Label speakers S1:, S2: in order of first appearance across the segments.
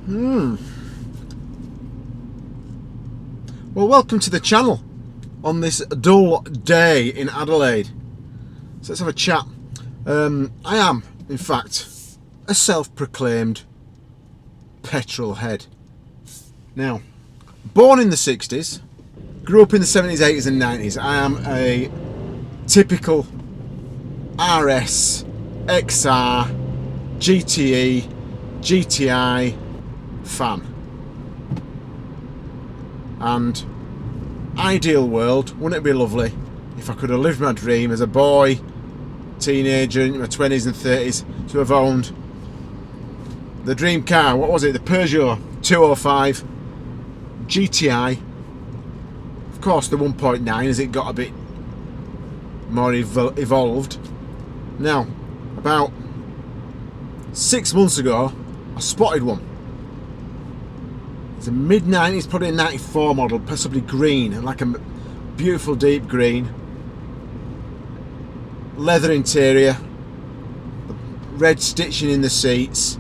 S1: Well, welcome to the channel on this dull day in Adelaide. So let's have a chat. I am, in fact, a self-proclaimed petrol head. Now, born in the 60s, grew up in the 70s, 80s and 90s. I am a typical RS, XR, GTE, GTI fan. And ideal world, wouldn't it be lovely if I could have lived my dream as a boy, teenager, in my 20s and 30s, to have owned the dream car. What was it? The Peugeot 205 GTI. Of course, the 1.9 as it got a bit more evolved. Now, about 6 months ago, I spotted one. It's a mid-90s, probably a 94 model, possibly green, like a beautiful deep green. Leather interior, red stitching in the seats,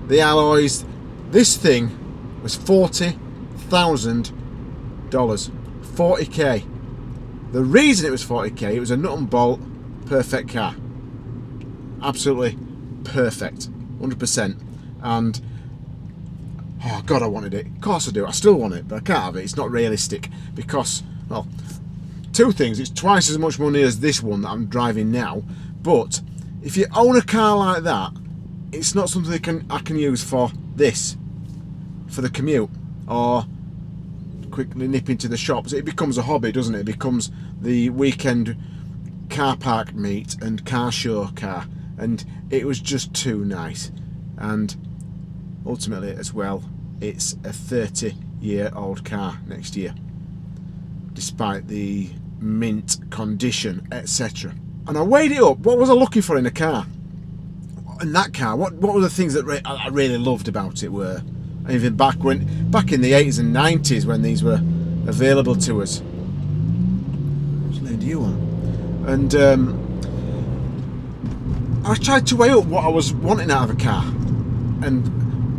S1: the alloys. This thing was $40,000. 40k. The reason it was 40k, it was a nut and bolt perfect car. Absolutely perfect, 100%. And oh god, I wanted it. Of course I do. I still want it, but I can't have it. It's not realistic because, well, two things. It's twice as much money as this one that I'm driving now. But if you own a car like that, it's not something I can use for this, for the commute, or quickly nip into the shops. It becomes a hobby, doesn't it? It becomes the weekend car park meet and car show car. And it was just too nice. And ultimately as well, it's a 30-year-old car next year, despite the mint condition, etc. And I weighed it up. What was I looking for in a car? In that car, what were the things that I really loved about it were, even back in the 80s and 90s when these were available to us. Which lane do you want? And I tried to weigh up what I was wanting out of a car and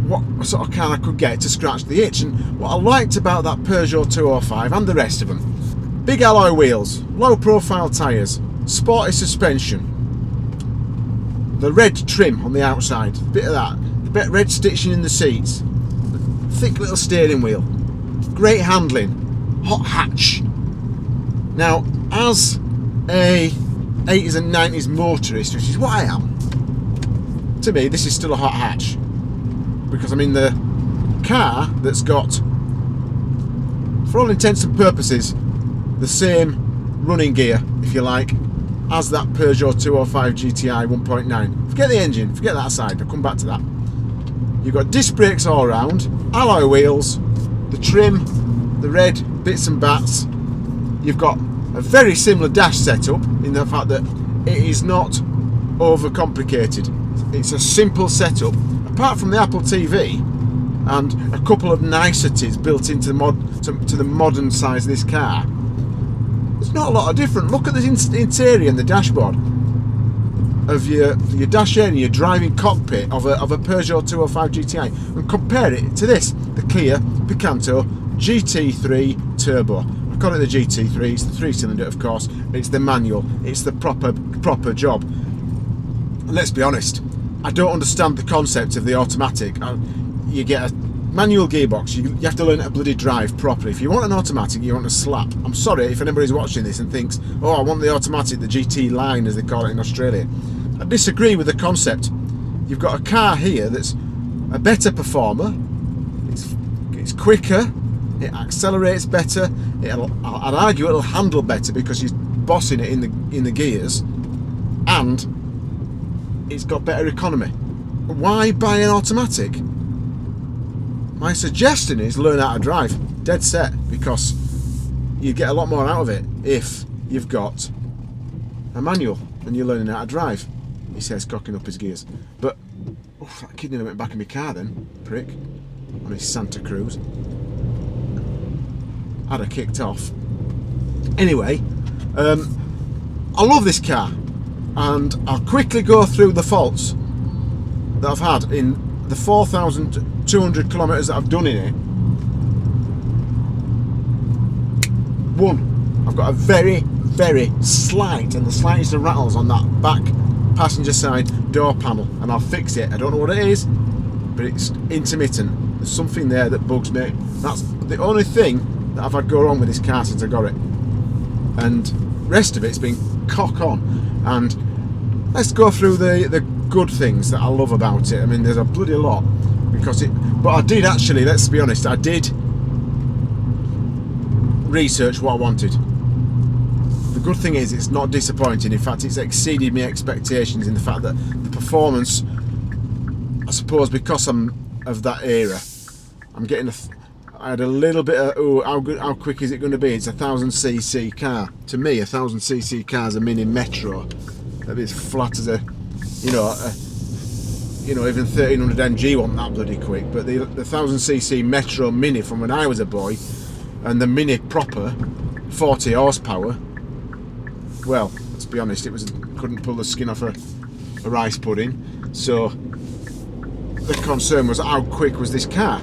S1: what sort of car I could get to scratch the itch. And what I liked about that Peugeot 205 and the rest of them: big alloy wheels, low profile tyres, sporty suspension, the red trim on the outside, a bit of that, the bit red stitching in the seats, thick little steering wheel, great handling, hot hatch. Now, as a 80s and 90s motorist, which is what I am, to me this is still a hot hatch, because I'm in the car that's got, for all intents and purposes, the same running gear, if you like, as that Peugeot 205 GTI 1.9. Forget the engine, forget that aside, I'll come back to that. You've got disc brakes all around, alloy wheels, the trim, the red bits and bats. You've got a very similar dash setup in the fact that it is not overcomplicated. It's a simple setup, apart from the Apple TV and a couple of niceties built into the modern size of this car. There's not a lot of different. Look at the interior and the dashboard of your dash and your driving cockpit of a Peugeot 205 GTI, and compare it to this, the Kia Picanto GT3 Turbo. I call it the GT3. It's the 3-cylinder, of course. It's the manual. It's the proper job. And let's be honest, I don't understand the concept of the automatic. You get a manual gearbox, you have to learn how to bloody drive properly. If you want an automatic, you want a slap. I'm sorry if anybody's watching this and thinks, oh, I want the automatic, the GT line as they call it in Australia. I disagree with the concept. You've got a car here that's a better performer, it's quicker, it accelerates better, I'd argue it'll handle better because you're bossing it in the gears, and it's got better economy. Why buy an automatic? My suggestion is learn how to drive, dead set, because you get a lot more out of it if you've got a manual and you're learning how to drive. He says, cocking up his gears. But, oh, that kid nearly went back in my car then, prick, on his Santa Cruz. Had her kicked off. Anyway, I love this car, and I'll quickly go through the faults that I've had in the 4,200 200 kilometres that I've done in it, I've got a very, very slight, and the slightest of rattles on that back passenger side door panel, and I'll fix it. I don't know what it is, but it's intermittent. There's something there that bugs me. That's the only thing that I've had go wrong with this car since I got it, and rest of it's been cock on. And let's go through the good things that I love about it. I mean, there's a bloody lot, but I did actually, let's be honest, I did research what I wanted. The good thing is it's not disappointing. In fact, it's exceeded my expectations in the fact that the performance, I suppose because I'm of that era, I'm getting I had a little bit of, how quick is it going to be? It's a 1000cc car. To me, a 1000cc car is a mini metro. That'd be as flat as even 1300 MG wasn't that bloody quick. But the 1000cc metro mini from when I was a boy, and the mini proper, 40 horsepower. Well, let's be honest, couldn't pull the skin off a rice pudding. So the concern was how quick was this car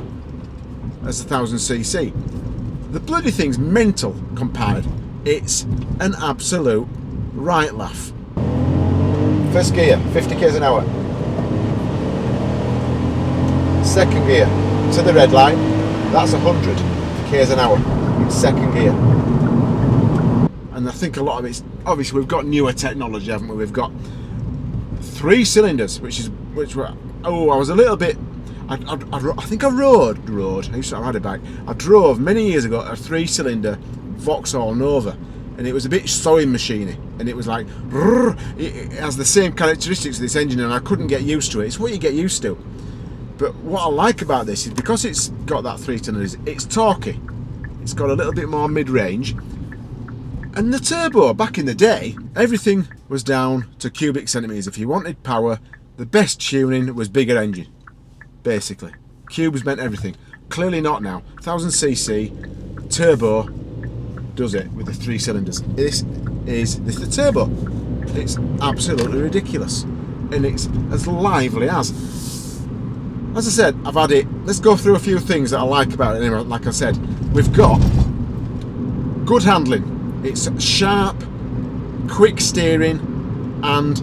S1: as a 1000cc. The bloody thing's mental compared. It's an absolute right laugh. First gear, 50 k's an hour. Second gear to the red line, that's 100 k's an hour in second gear. And I think a lot of it's obviously we've got newer technology, haven't we? We've got 3 cylinders, which were I was a little bit. I think I rode. I used to ride a bike. I drove many years ago a 3-cylinder Vauxhall Nova, and it was a bit sewing machiney, and it was like it has the same characteristics of this engine, and I couldn't get used to it. It's what you get used to. But what I like about this is because it's got that 3-cylinder, it's torquey. It's got a little bit more mid-range. And the turbo, back in the day, everything was down to cubic centimetres. If you wanted power, the best tuning was bigger engine. Basically. Cubes meant everything. Clearly not now. 1000cc turbo does it with the 3 cylinders. This is the turbo. It's absolutely ridiculous. And it's as lively as I said, I've had it. Let's go through a few things that I like about it. Anyway, like I said, we've got good handling. It's sharp, quick steering, and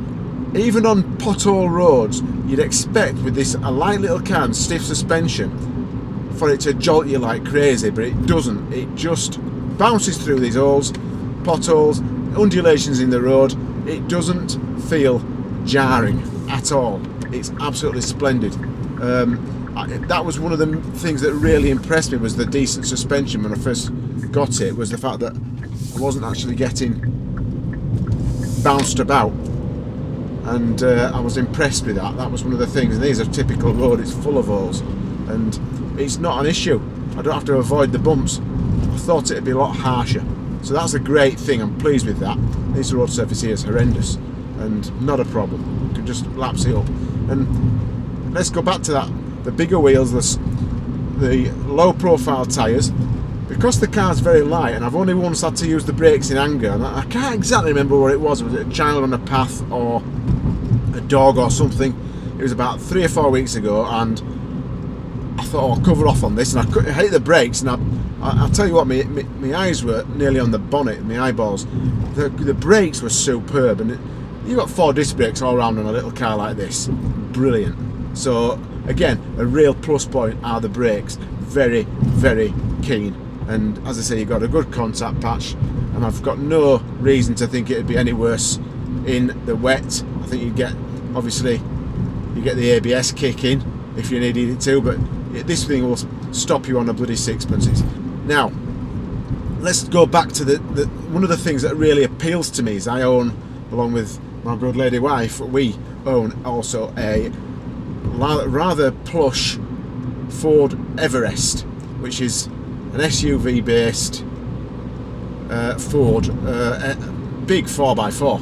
S1: even on pothole roads, you'd expect with this a light little car and stiff suspension for it to jolt you like crazy, but it doesn't. It just bounces through these holes, potholes, undulations in the road. It doesn't feel jarring at all. It's absolutely splendid. That was one of the things that really impressed me, was the decent suspension when I first got it, was the fact that I wasn't actually getting bounced about, and I was impressed with that. That was one of the things. And these are typical road, it's full of holes, and it's not an issue. I don't have to avoid the bumps. I thought it'd be a lot harsher, so that's a great thing. I'm pleased with that. This road surface here is horrendous and not a problem. You can just lapse it up. And let's go back to that, the bigger wheels, the low profile tyres. Because the car's very light, and I've only once had to use the brakes in anger, and I can't exactly remember what it was. Was it a child on a path or a dog or something? It was about 3 or 4 weeks ago, and I thought, oh, I'll cover off on this, and I hit the brakes, and I'll tell you what, my eyes were nearly on the bonnet, my eyeballs. The brakes were superb, and you got 4 disc brakes all around on a little car like this. Brilliant. So again, a real plus point are the brakes. Very, very keen. And as I say, you've got a good contact patch, and I've got no reason to think it'd be any worse in the wet. I think you get the ABS kick in if you needed it to, but this thing will stop you on a bloody sixpences. Now, let's go back to the one of the things that really appeals to me is I own, along with my good lady wife, we own also a rather plush Ford Everest, which is an SUV based Ford, big 4x4.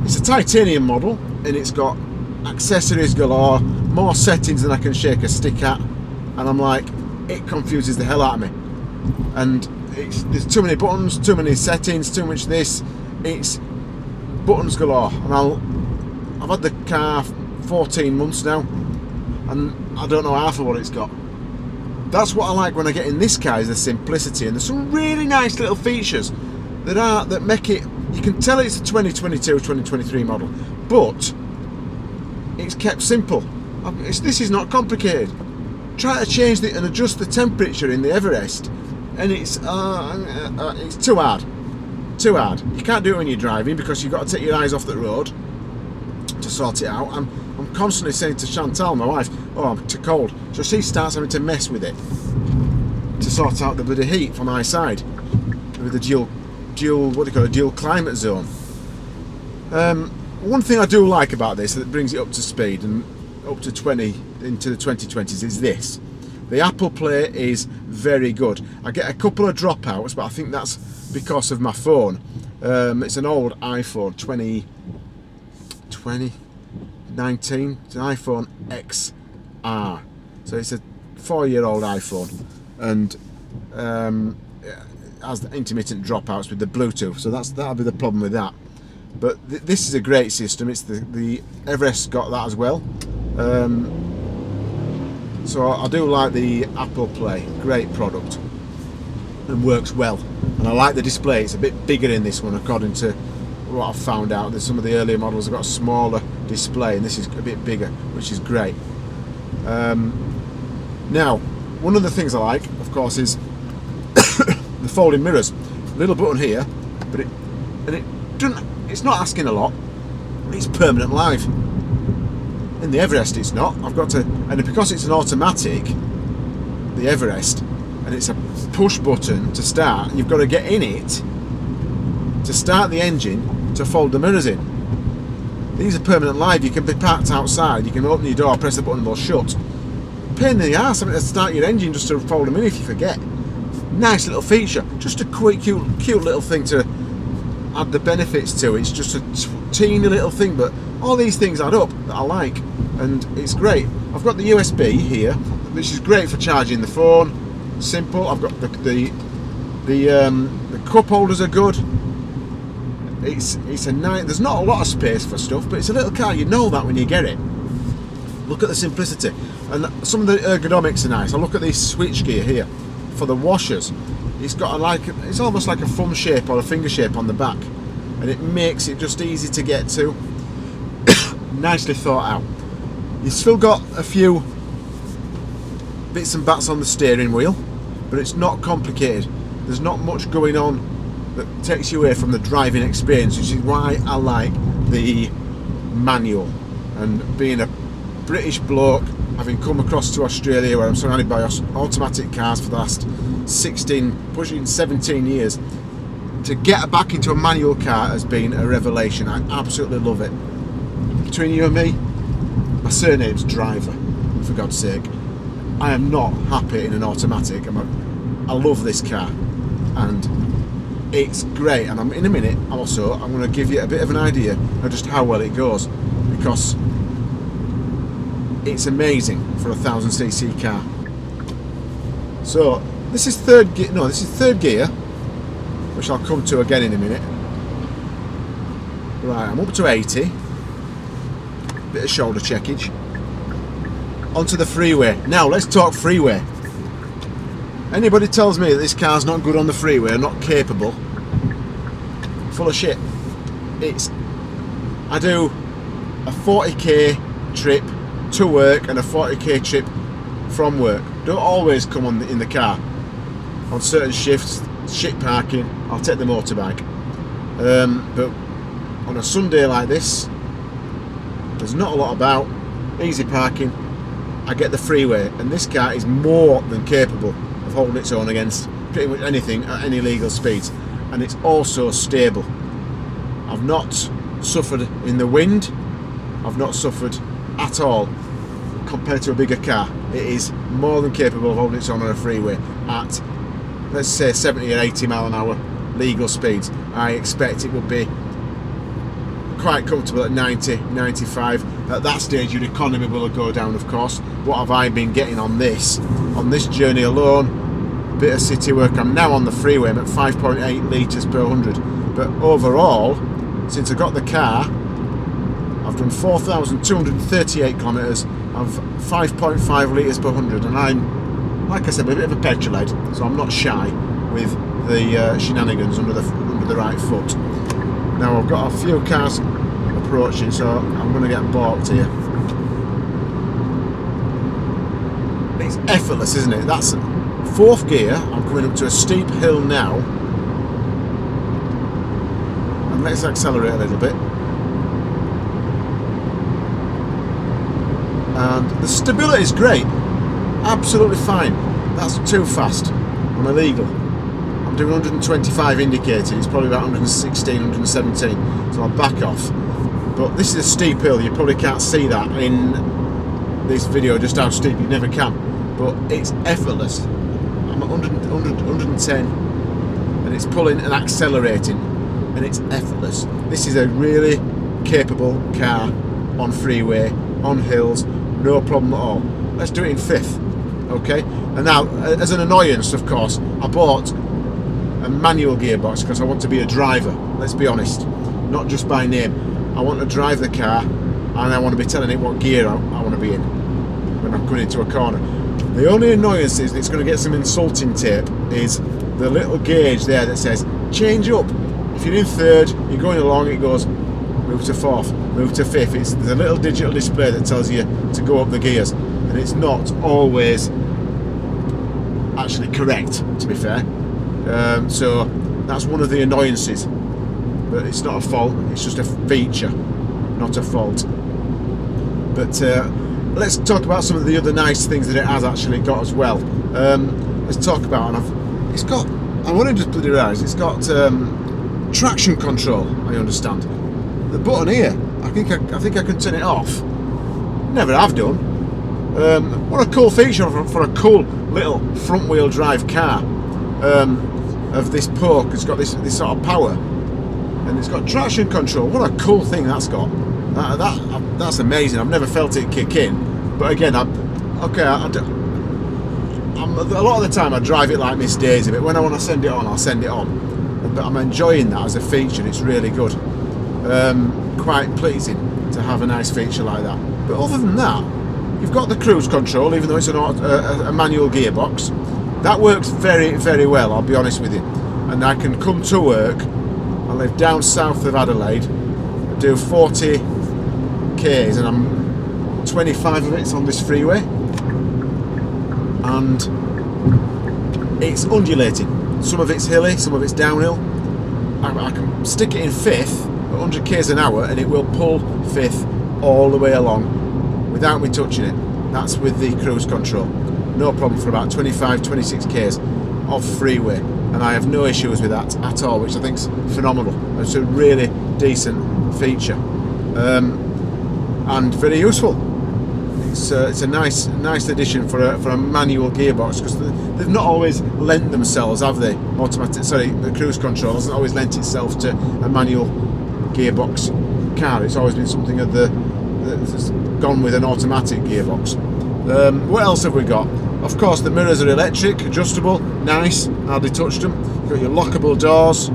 S1: It's a titanium model, and it's got accessories galore, more settings than I can shake a stick at, and I'm like, it confuses the hell out of me. And there's too many buttons, too many settings, too much this. It's buttons galore, and I've had the car 14 months now, and I don't know half of what it's got. That's what I like when I get in this car, is the simplicity, and there's some really nice little features that make it, you can tell it's a 2022, 2023 model, but it's kept simple. This is not complicated. Try to change and adjust the temperature in the Everest, and it's too hard. Too hard. You can't do it when you're driving because you've got to take your eyes off the road to sort it out. I'm constantly saying to Chantal, my wife, oh, I'm too cold. So she starts having to mess with it to sort out the bloody heat from my side with the dual what do you call it, dual climate zone. One thing I do like about this that brings it up to speed and up to 20 into the 2020s is this. The Apple Play is very good. I get a couple of dropouts, but I think that's because of my phone. It's an old iPhone 2019. It's an iPhone XR. So it's a 4-year-old iPhone, and has the intermittent dropouts with the Bluetooth. So that'll be the problem with that. But this is a great system. It's the Everest's got that as well. So I do like the Apple Play. Great product and works well. And I like the display. It's a bit bigger in this one, according to what I've found out. There's some of the earlier models have got a smaller display, and this is a bit bigger, which is great. Now, one of the things I like, of course, is the folding mirrors. Little button here, but it's not asking a lot. It's permanent live. In the Everest it's not. I've got to, and because it's an automatic, the Everest, and it's a push button to start, you've got to get in it to start the engine to fold the mirrors in. These are permanent live. You can be parked outside, you can open your door, press the button and they'll shut. Pain in the arse having to start your engine just to fold them in if you forget. Nice little feature, just a quick cute little thing to add the benefits to. It's just a teeny little thing, but all these things add up that I like, and it's great. I've got the USB here, which is great for charging the phone. Simple. I've got the cup holders are good. It's a nice. There's not a lot of space for stuff, but it's a little car. You know that when you get it. Look at the simplicity, and some of the ergonomics are nice. I look at this switch gear here for the washers. It's got it's almost like a thumb shape or a finger shape on the back, and it makes it just easy to get to. Nicely thought out. You've still got a few bits and bats on the steering wheel, but it's not complicated. There's not much going on that takes you away from the driving experience, which is why I like the manual. And being a British bloke, having come across to Australia where I'm surrounded by automatic cars for the last 16, pushing 17 years, to get back into a manual car has been a revelation. I absolutely love it. Between you and me, my surname's Driver, for God's sake. I am not happy in an automatic. I love this car, and it's great. And in a minute I'm going to give you a bit of an idea of just how well it goes, because it's amazing for a 1000cc car. So this is third gear, which I'll come to again in a minute. Right, I'm up to 80. Bit of shoulder checkage. Onto the Freeway. Now let's talk Freeway. Anybody tells me that this car's not good on the freeway or not capable, full of shit. I do a 40k trip to work and a 40k trip from work. Don't always come in the car. On certain shifts, shit parking, I'll take the motorbike. But on a Sunday like this, there's not a lot about, easy parking, I get the Freeway, and this car is more than capable of holding its own against pretty much anything at any legal speeds, and it's also stable. I've not suffered in the wind, I've not suffered at all compared to a bigger car. It is more than capable of holding its own on a freeway at, let's say, 70 or 80 mile an hour legal speeds. I expect it would be quite comfortable at 90, 95. At that stage your economy will go down, of course. What have I been getting on this journey alone? Bit of city work. I'm now on the freeway, I'm at 5.8 litres per 100. But overall, since I got the car, I've done 4,238 kilometres of 5.5 litres per 100, and I'm, like I said, a bit of a petrol head, so I'm not shy with the shenanigans under the right foot. Now I've got a few cars approaching, so I'm going to get balked here. It's effortless, isn't it? That's fourth gear. I'm coming up to a steep hill now, and let's accelerate a little bit. And the stability is great, absolutely fine. That's too fast. I'm illegal. I'm doing 125 indicated. It's probably about 116, 117, so I'll back off. But this is a steep hill. You probably can't see that in this video, just how steep. You never can. But it's effortless. I'm at 110, and it's pulling and accelerating, and it's effortless. This is a really capable car on freeway, on hills, no problem at all. Let's do it in fifth, okay? And now, as an annoyance, of course, I bought a manual gearbox because I want to be a driver. Let's be honest, not just by name. I want to drive the car, and I want to be telling it what gear I want to be in when I'm coming into a corner. The only annoyance is it's going to get some insulting tape is the little gauge there that says change up. If you're in third, you're going along, it goes move to fourth, move to fifth. There's a little digital display that tells you to go up the gears, and it's not always actually correct, to be fair. So that's one of the annoyances, but it's not a fault, it's just a feature, not a fault. But let's talk about some of the other nice things that it has actually got as well. Let's talk about, and it's got, I want to just put it out, it's got traction control, I understand. The button here, I think I can turn it off. Never have done. What a cool feature for a cool little front wheel drive car of this poke. It's got this sort of power, and it's got traction control. What a cool thing that's got. That's amazing. I've never felt it kick in, but again, a lot of the time I drive it like Miss Daisy, but when I want to send it on, I'll send it on. But I'm enjoying that as a feature. It's really good. Quite pleasing to have a nice feature like that. But other than that, you've got the cruise control, even though it's a manual gearbox. That works very, very well, I'll be honest with you. And I can come to work. I live down south of Adelaide. I do 40 k's, and I'm 25 of it's on this freeway, and it's undulating. Some of it's hilly, some of it's downhill. I can stick it in fifth at 100 k's an hour, and it will pull fifth all the way along without me touching it. That's with the cruise control. No problem for about 25, 26 k's off freeway, and I have no issues with that at all, which I think is phenomenal. It's a really decent feature, and very useful. It's a nice addition for a manual gearbox, because they've not always lent themselves, have they? The cruise control hasn't always lent itself to a manual gearbox car. It's always been something that's gone with an automatic gearbox. What else have we got? Of course, the mirrors are electric, adjustable, nice. Hardly touched them. You've got your lockable doors,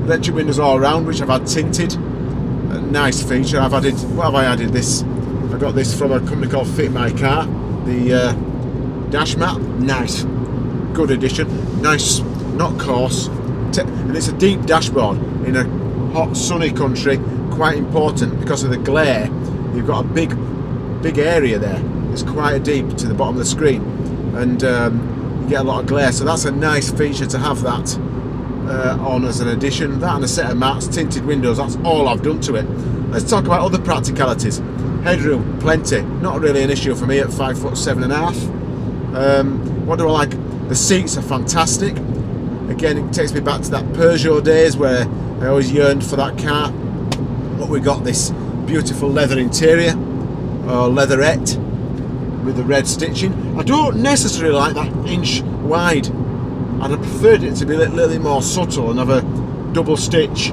S1: electric windows all around, which I've had tinted. A nice feature. What have I added? This. I got this from a company called Fit My Car. The dash mat, nice, good addition. Nice, not coarse, and it's a deep dashboard in a hot, sunny country. Quite important because of the glare. You've got a big area there. It's quite deep to the bottom of the screen, and you get a lot of glare. So that's a nice feature to have that on as an addition. That and a set of mats, tinted windows. That's all I've done to it. Let's talk about other practicalities. Headroom, plenty. Not really an issue for me at 5'7½". What do I like? The seats are fantastic. Again, it takes me back to that Peugeot days where I always yearned for that car. But we got this beautiful leather interior, or leatherette, with the red stitching. I don't necessarily like that inch wide. I'd have preferred it to be a little bit more subtle and have a double stitch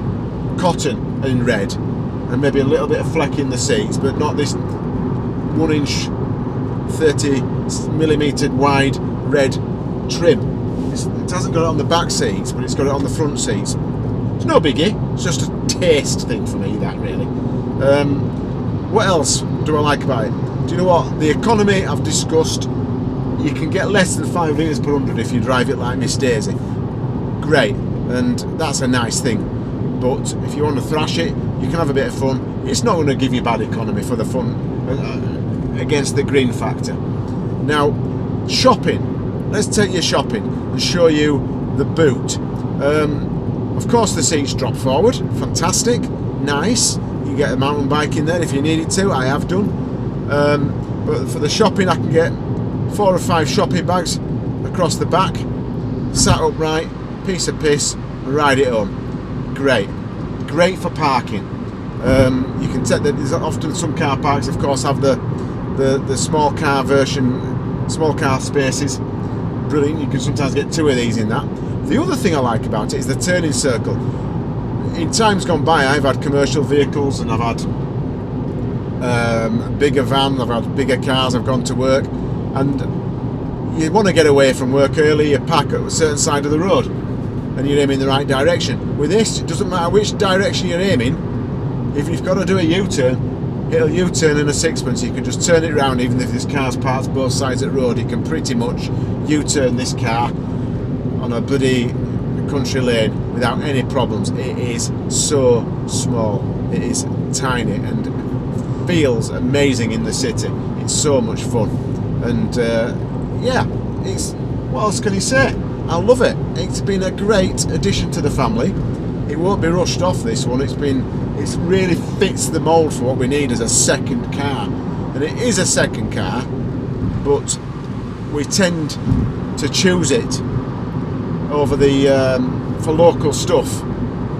S1: cotton in red, and maybe a little bit of fleck in the seats, but not this 1 inch 30mm wide red trim. It hasn't got it on the back seats, but it's got it on the front seats. It's no biggie, it's just a taste thing for me, that really. What else do I like about it? Do you know what? The economy I've discussed. You can get less than 5 litres per 100 if you drive it like Miss Daisy. Great, and that's a nice thing. But if you want to thrash it, you can have a bit of fun. It's not going to give you bad economy for the fun against the green factor. Now, shopping. Let's take you shopping and show you the boot. Of course, the seats drop forward. Fantastic, nice. You get a mountain bike in there if you needed to. I have done. But for the shopping, I can get 4 or 5 shopping bags across the back, sat upright, piece of piss, and ride it home. Great for parking. You can take there's often some car parks, of course, have the small car version, small car spaces. Brilliant. You can sometimes get 2 of these in that. The other thing I like about it is the turning circle. In times gone by, I've had commercial vehicles and I've had bigger vans, I've had bigger cars, I've gone to work, and you want to get away from work early, you park at a certain side of the road and you're aiming in the right direction. With this, it doesn't matter which direction you're aiming. If you've got to do a U-turn, it'll U-turn in a sixpence. You can just turn it round. Even if this car's parked both sides of the road, you can pretty much U-turn this car on a bloody country lane without any problems. It is so small, it is tiny and feels amazing in the city. It's so much fun, and yeah, it's, what else can you say? I love it. It's been a great addition to the family. It won't be rushed off, this one. It really fits the mould for what we need as a second car, and it is a second car, but we tend to choose it over the for local stuff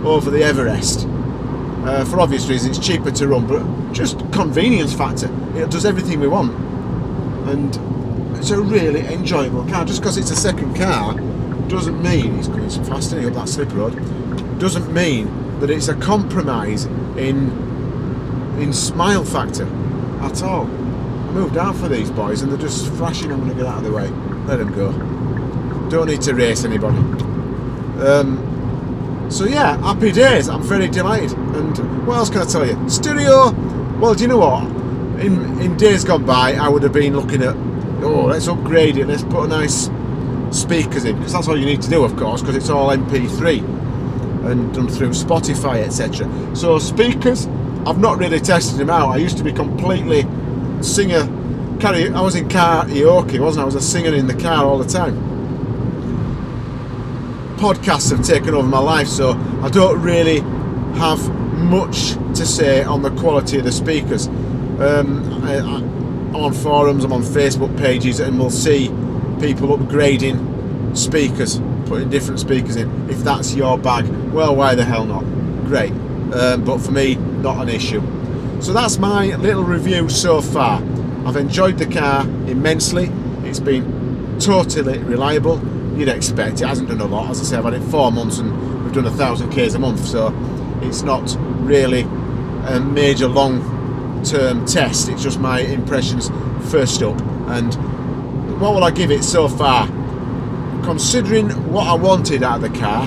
S1: over the Everest, for obvious reasons. It's cheaper to run, but just convenience factor. It does everything we want, and it's a really enjoyable car. Just because it's a second car doesn't mean it's going so fast up that slip road. Doesn't mean that it's a compromise in smile factor at all. I moved out for these boys and they're just flashing. I'm going to get out of the way. Let them go. Don't need to race anybody. So yeah, happy days. I'm very delighted. And what else can I tell you? Stereo. Well, do you know what? In days gone by, I would have been looking at, oh, let's upgrade it. Let's put a nice speakers in, because that's all you need to do, of course, because it's all MP3 and done through Spotify, etc. So speakers, I've not really tested them out. I used to be completely singer. I was in karaoke, wasn't I? I was a singer in the car all the time. Podcasts have taken over my life, so I don't really have much to say on the quality of the speakers. I'm on forums, I'm on Facebook pages, and we'll see people upgrading speakers, putting different speakers in. If that's your bag, well, why the hell not? Great. But for me, not an issue. So that's my little review so far. I've enjoyed the car immensely. It's been totally reliable. You'd expect. It hasn't done a lot. As I say, I've had it 4 months and we've done 1,000 k's a month, so it's not really a major long-term test. It's just my impressions first up. And what will I give it so far? Considering what I wanted out of the car,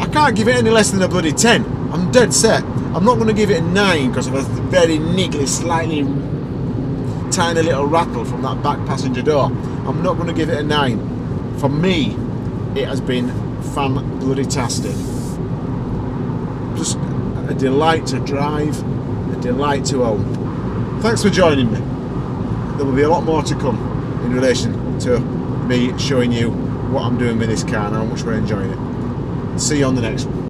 S1: I can't give it any less than a bloody 10. I'm dead set. I'm not going to give it a 9 because of a very niggly, slightly tiny little rattle from that back passenger door. I'm not going to give it a 9. For me, it has been fan-bloody-tastic. Just a delight to drive, a delight to own. Thanks for joining me. There will be a lot more to come in relation to me showing you what I'm doing with this car and how much we're enjoying it. See you on the next one.